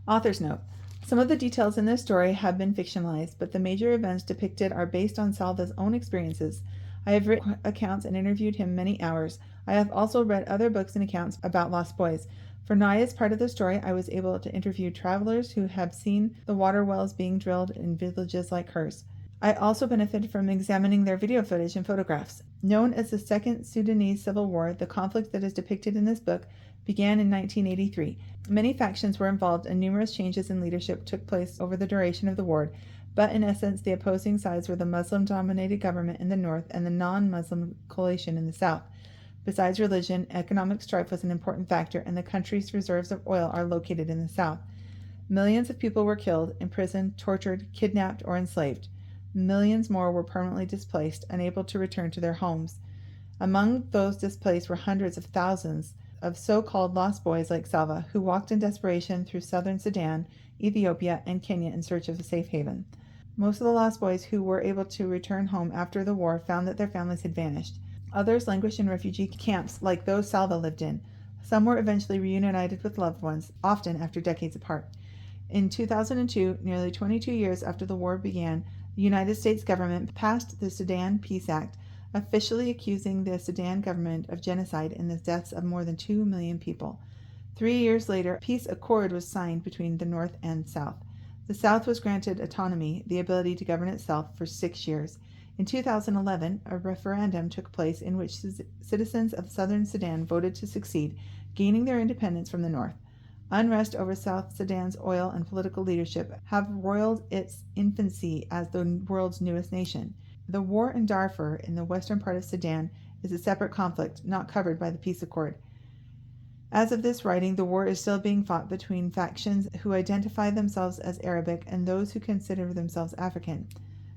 Author's note. Some of the details in this story have been fictionalized, but the major events depicted are based on Salva's own experiences. I have written accounts and interviewed him many hours. I have also read other books and accounts about lost boys. For Naya's part of the story, I was able to interview travelers who have seen the water wells being drilled in villages like hers. I also benefited from examining their video footage and photographs. Known as the Second Sudanese Civil War, the conflict that is depicted in this book began in 1983. Many factions were involved and numerous changes in leadership took place over the duration of the war, but in essence the opposing sides were the Muslim-dominated government in the north and the non-Muslim coalition in the south. Besides religion, economic strife was an important factor, and the country's reserves of oil are located in the south. Millions of people were killed, imprisoned, tortured, kidnapped, or enslaved. Millions more were permanently displaced, unable to return to their homes. Among those displaced were hundreds of thousands of so-called lost boys like Salva, who walked in desperation through southern Sudan, Ethiopia, and Kenya in search of a safe haven. Most of the lost boys who were able to return home after the war found that their families had vanished. Others languished in refugee camps like those Salva lived in. Some were eventually reunited with loved ones, often after decades apart. In 2002, nearly 22 years after the war began, the United States government passed the Sudan Peace Act, officially accusing the Sudan government of genocide in the deaths of more than 2 million people. 3 years later, a peace accord was signed between the North and South. The South was granted autonomy, the ability to govern itself, for 6 years. In 2011, a referendum took place in which citizens of southern Sudan voted to succeed, gaining their independence from the North. Unrest over South Sudan's oil and political leadership have roiled its infancy as the world's newest nation. The war in Darfur, in the western part of Sudan, is a separate conflict, not covered by the peace accord. As of this writing, the war is still being fought between factions who identify themselves as Arabic and those who consider themselves African.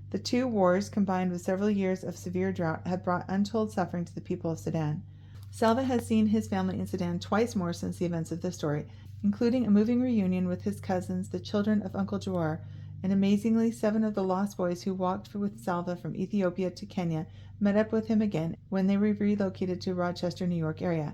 The two wars, combined with several years of severe drought, have brought untold suffering to the people of Sudan. Salva has seen his family in Sudan twice more since the events of this story, including a moving reunion with his cousins, the children of Uncle Jawar, and amazingly 7 of the lost boys who walked with Salva from Ethiopia to Kenya met up with him again when they were relocated to Rochester, New York area.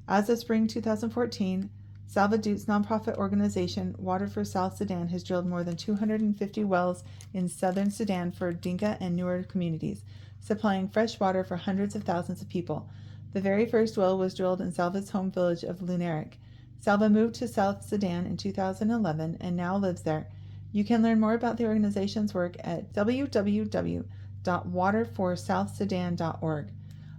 As of spring 2014, Salva Dute's nonprofit organization, Water for South Sudan, has drilled more than 250 wells in southern Sudan for Dinka and Nuer communities, supplying fresh water for hundreds of thousands of people. The very first well was drilled in Salva's home village of Lunarik. Salva moved to South Sudan in 2011 and now lives there. You can learn more about the organization's work at www.waterforsouthsudan.org.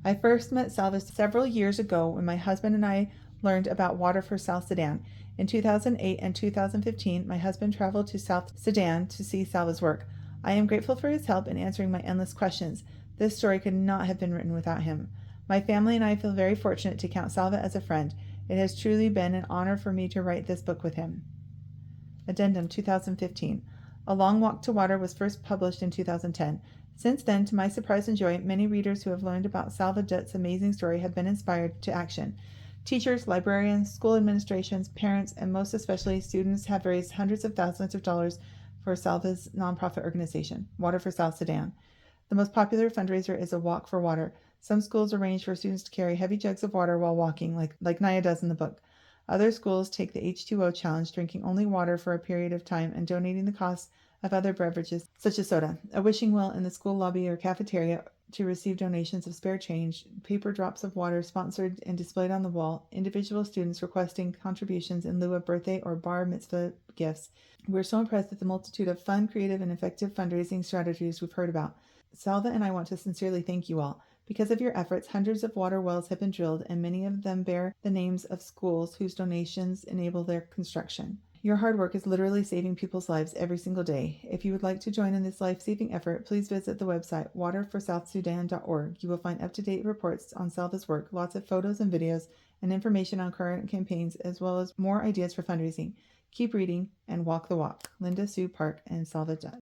I first met Salva several years ago when my husband and I learned about Water for South Sudan. In 2008 and 2015, my husband traveled to South Sudan to see Salva's work. I am grateful for his help in answering my endless questions. This story could not have been written without him. My family and I feel very fortunate to count Salva as a friend. It has truly been an honor for me to write this book with him. Addendum 2015. A Long Walk to Water was first published in 2010. Since then, to my surprise and joy, many readers who have learned about Salva Dute's amazing story have been inspired to action. Teachers, librarians, school administrations, parents, and most especially students have raised hundreds of thousands of dollars for Salva's nonprofit organization, Water for South Sudan. The most popular fundraiser is a walk for water. Some schools arrange for students to carry heavy jugs of water while walking, like Naya does in the book. Other schools take the H2O challenge, drinking only water for a period of time and donating the cost of other beverages, such as soda. A wishing well in the school lobby or cafeteria to receive donations of spare change, paper drops of water sponsored and displayed on the wall, individual students requesting contributions in lieu of birthday or bar mitzvah gifts. We're so impressed with the multitude of fun, creative, and effective fundraising strategies we've heard about. Salva and I want to sincerely thank you all. Because of your efforts, hundreds of water wells have been drilled, and many of them bear the names of schools whose donations enable their construction. Your hard work is literally saving people's lives every single day. If you would like to join in this life-saving effort, please visit the website waterforsouthsudan.org. You will find up-to-date reports on Salva's work, lots of photos and videos, and information on current campaigns, as well as more ideas for fundraising. Keep reading and walk the walk. Linda Sue Park and Salva Dut.